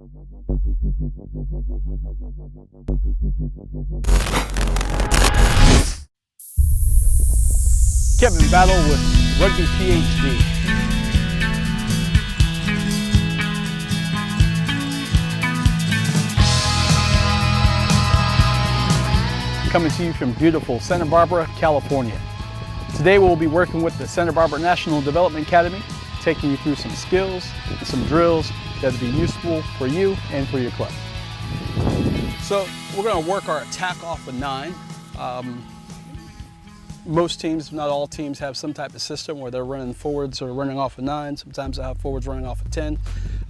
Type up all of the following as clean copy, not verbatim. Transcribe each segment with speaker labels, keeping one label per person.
Speaker 1: Kevin Battle with Rugby PhD. Coming to you from beautiful Santa Barbara, California. Today we'll be working with the Santa Barbara National Development Academy, taking you through some skills and some drills that will be useful for you and for your club. So we're going to work our attack off a 9. Most teams, not all teams, have some type of system where they're running forwards or running off a 9. Sometimes they have forwards running off a 10.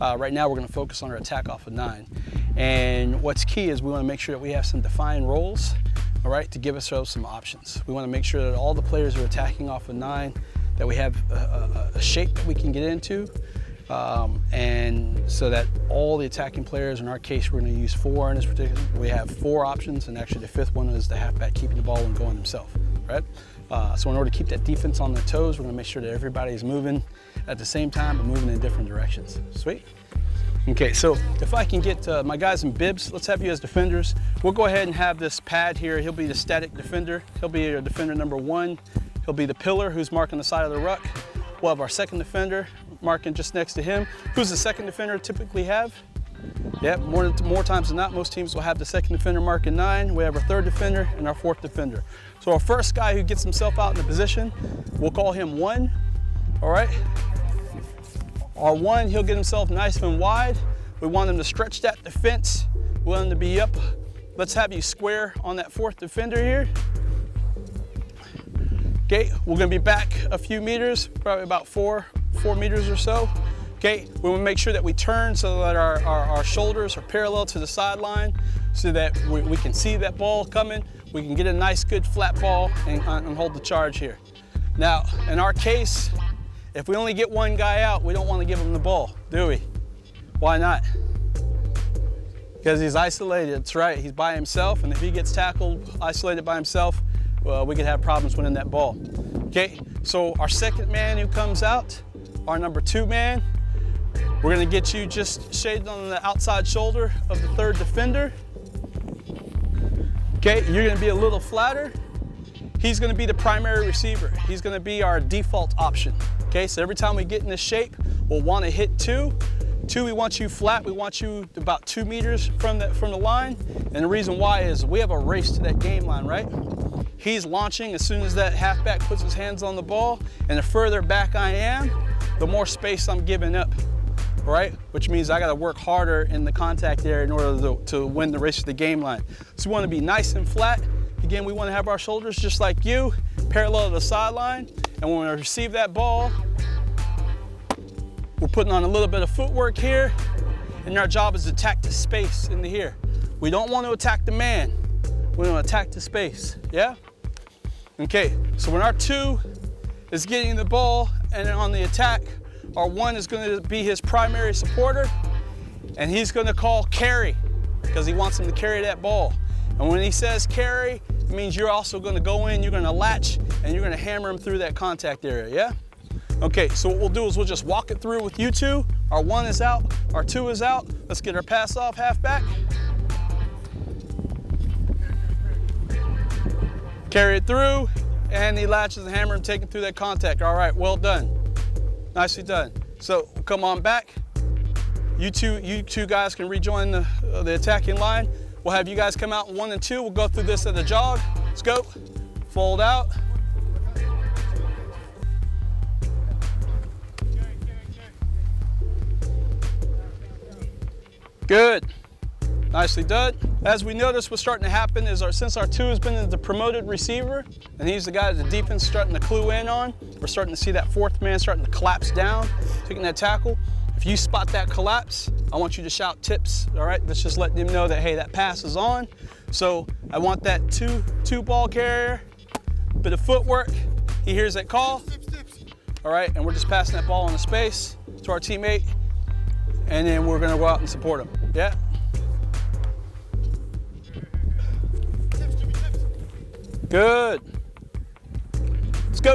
Speaker 1: Right now we're going to focus on our attack off a 9. And what's key is we want to make sure that we have some defined roles, all right, to give ourselves some options. We want to make sure that all the players are attacking off a 9, that we have a shape that we can get into, and so that all the attacking players, in our case we're going to use 4 in this particular, we have 4 options, and actually the 5th one is the halfback keeping the ball and going himself, right? So in order to keep that defense on their toes, we're going to make sure that everybody's moving at the same time, but moving in different directions. Sweet? Okay, so if I can get my guys in bibs, let's have you as defenders. We'll go ahead and have this pad here. He'll be the static defender. He'll be your defender number 1. He'll be the pillar who's marking the side of the ruck. We'll have our second defender marking just next to him. Who's the second defender typically have? Yeah, more times than not, most teams will have the second defender marking 9. We have our third defender and our 4th defender. So our first guy who gets himself out in the position, we'll call him 1, all right? Our 1, he'll get himself nice and wide. We want him to stretch that defense. We want him to be up. Let's have you square on that 4th defender here. Okay, we're gonna be back a few meters, probably about 4 meters or so. Okay, we want to make sure that we turn so that our shoulders are parallel to the sideline so that we can see that ball coming. We can get a nice, good flat ball and hold the charge here. Now, in our case, if we only get one guy out, we don't want to give him the ball, do we? Why not? Because he's isolated, that's right. He's by himself, and if he gets tackled, isolated by himself, well, we could have problems winning that ball. Okay, so our second man who comes out, our number 2 man, we're gonna get you just shaded on the outside shoulder of the 3rd defender. Okay, you're gonna be a little flatter. He's gonna be the primary receiver. He's gonna be our default option. Okay, so every time we get in this shape, we'll wanna hit 2. 2, we want you flat. We want you about 2 meters from the line. And the reason why is we have a race to that game line, right? He's launching as soon as that halfback puts his hands on the ball, and the further back I am, the more space I'm giving up, right? Which means I gotta work harder in the contact area in order to win the race to the game line. So we wanna be nice and flat. Again, we wanna have our shoulders just like you, parallel to the sideline. And when we receive that ball, we're putting on a little bit of footwork here, and our job is to attack the space in the here. We don't want to attack the man. We want to attack the space, yeah? Okay, so when our 2 is getting the ball and on the attack, our 1 is going to be his primary supporter, and he's going to call carry because he wants him to carry that ball. And when he says carry, it means you're also going to go in, you're going to latch, and you're going to hammer him through that contact area, yeah? Okay, so what we'll do is we'll just walk it through with you 2. Our 1 is out, our 2 is out. Let's get our pass off halfback. Carry it through, and he latches the hammer and take it through that contact. All right, well done. Nicely done. So come on back. You two guys can rejoin the attacking line. We'll have you guys come out in 1 and 2. We'll go through this at a jog. Let's go. Fold out. Good. Nicely done. As we notice, what's starting to happen is since our 2 has been the promoted receiver, and he's the guy that the defense is starting to clue in on, we're starting to see that 4th man starting to collapse down, taking that tackle. If you spot that collapse, I want you to shout tips, all right? Let's just let them know that, hey, that pass is on. So I want that two ball carrier, bit of footwork. He hears that call, all right? And we're just passing that ball in the space to our teammate, and then we're gonna go out and support him, yeah? Good. Let's go.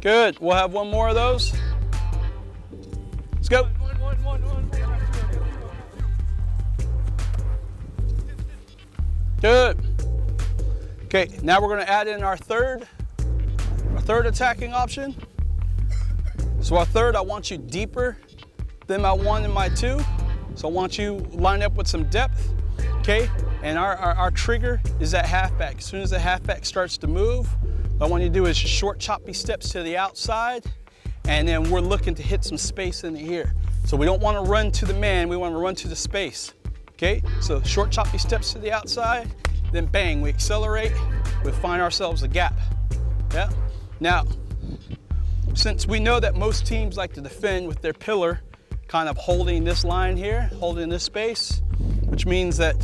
Speaker 1: Good. We'll have one more of those. Let's go. Good. Okay, now we're gonna add in our third attacking option. So our third, I want you deeper than my 1 and my 2. So I want you lined up with some depth, okay? And our trigger is that halfback. As soon as the halfback starts to move, what I want you to do is short choppy steps to the outside, and then we're looking to hit some space in here. So we don't want to run to the man, we want to run to the space, okay? So short choppy steps to the outside, then bang, we accelerate, we find ourselves a gap, yeah? Now, since we know that most teams like to defend with their pillar kind of holding this line here, holding this space, which means that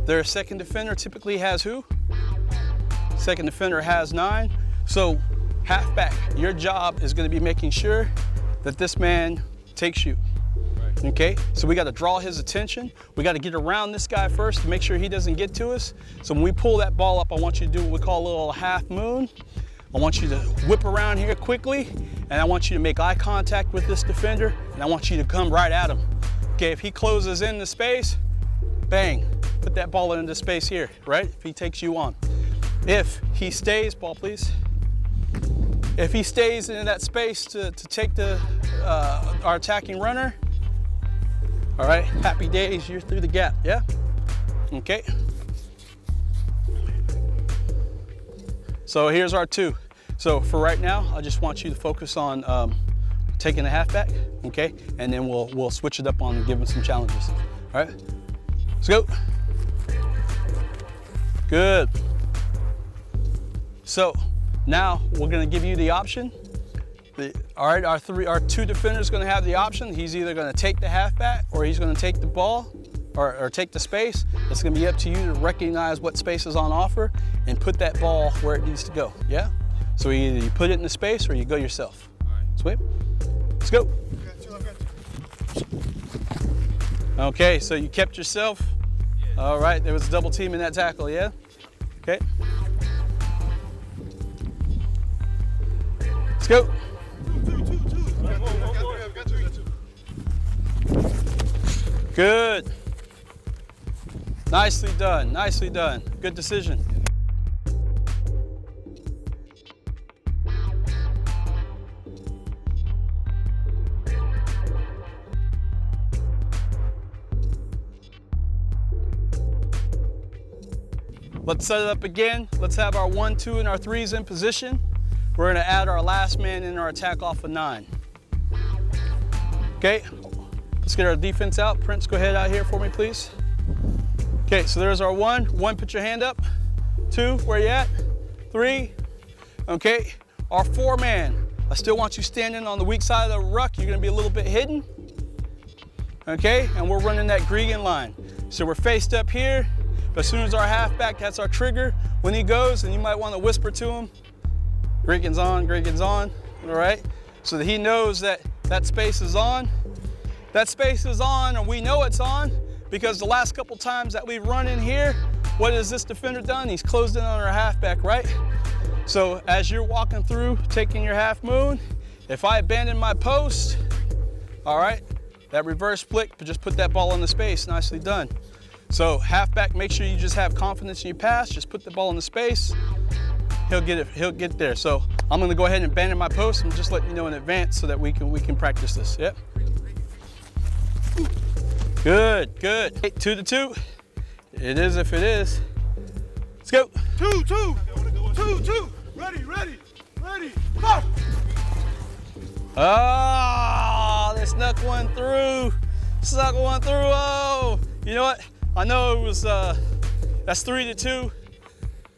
Speaker 1: their second defender typically has who? Second defender has 9. So halfback, your job is going to be making sure that this man takes you. Okay, so we got to draw his attention. We got to get around this guy first to make sure he doesn't get to us. So when we pull that ball up, I want you to do what we call a little half moon. I want you to whip around here quickly, and I want you to make eye contact with this defender, and I want you to come right at him. Okay, if he closes in the space, bang, put that ball into space here, right? If he takes you on. If he stays, ball please. If he stays in that space to take our attacking runner, all right, happy days, you're through the gap, yeah? Okay. So here's our 2. So for right now, I just want you to focus on taking the halfback, okay? And then we'll switch it up on giving some challenges, all right? Let's go. Good. So now we're gonna give you the option. All right, our 2 defenders gonna have the option. He's either gonna take the halfback or he's gonna take the ball or take the space. It's gonna be up to you to recognize what space is on offer and put that ball where it needs to go, yeah? So either you put it in the space or you go yourself. All right. Sweet. Let's go. Okay, so you kept yourself. Yeah. All right, there was a double team in that tackle, yeah? Okay. Let's go. Good. Nicely done, nicely done. Good decision. Let's set it up again. Let's have our 1, 2, and our 3s in position. We're gonna add our last man in our attack off of 9. Okay, let's get our defense out. Prince, go ahead out here for me, please. Okay, so there's our 1. 1, put your hand up. 2, where you at? 3, okay. Our 4-man, I still want you standing on the weak side of the ruck. You're gonna be a little bit hidden. Okay, and we're running that Gregan line. So we're faced up here, but as soon as our halfback, that's our trigger. When he goes, and you might wanna whisper to him, Gregan's on, all right? So that he knows that that space is on. That space is on, and we know it's on because the last couple times that we've run in here, what has this defender done? He's closed in on our halfback, right? So as you're walking through, taking your half moon, if I abandon my post, all right, that reverse flick, but just put that ball in the space, nicely done. So halfback, make sure you just have confidence in your pass, just put the ball in the space, he'll get there. So I'm gonna go ahead and abandon my post and just let you know in advance so that we can practice this, yep. Good, good. Hey, 2 to 2. It is if it is. Let's go.
Speaker 2: 2, 2, 2, 2. Ready, go!
Speaker 1: Oh, they snuck one through. Oh, you know what? I know it was, that's 3 to 2.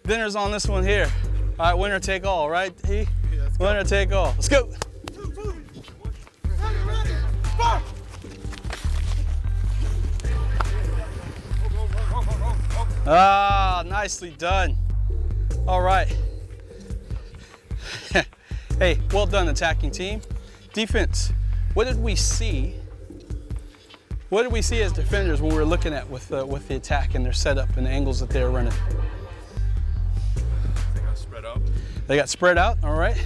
Speaker 1: Dinner's on this one here. All right, winner take all, right?
Speaker 2: Yeah,
Speaker 1: winner take all. Let's go.
Speaker 2: 2, 2. Ready, fire!
Speaker 1: Ah, nicely done. All right. Hey, well done, attacking team. Defense, what did we see? What did we see as defenders when we were looking at with the attack and their setup and the angles that they were running?
Speaker 2: They got spread out.
Speaker 1: They got spread out, all right.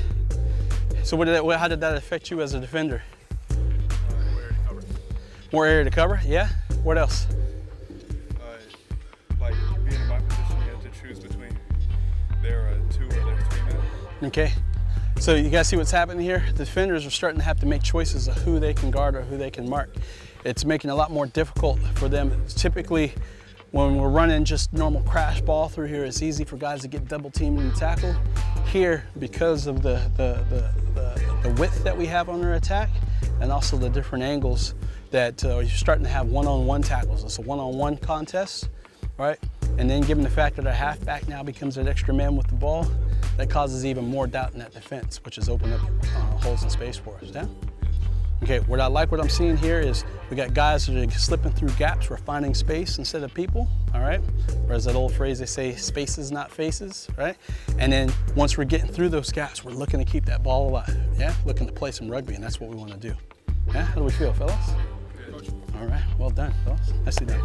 Speaker 1: So how did that affect you as a defender? More area to cover, yeah. What else?
Speaker 2: Like being in my position, you have to choose between their 2 or their 3 men.
Speaker 1: Okay. So you guys see what's happening here? The defenders are starting to have to make choices of who they can guard or who they can mark. It's making it a lot more difficult for them. Typically, when we're running just normal crash ball through here, it's easy for guys to get double teamed and tackled. Here, because of the width that we have on our attack, and also the different angles that you're starting to have one-on-one tackles. It's a one-on-one contest, right? And then given the fact that our halfback now becomes an extra man with the ball, that causes even more doubt in that defense, which is opening up holes in space for us, yeah? Okay, what I'm seeing here is we got guys that are slipping through gaps. We're finding space instead of people, all right? Whereas that old phrase, they say spaces, not faces, right? And then once we're getting through those gaps, we're looking to keep that ball alive, yeah? Looking to play some rugby, and that's what we want to do. Yeah, how do we feel, fellas?
Speaker 2: Coach.
Speaker 1: All right, well done, fellas. Nicely done.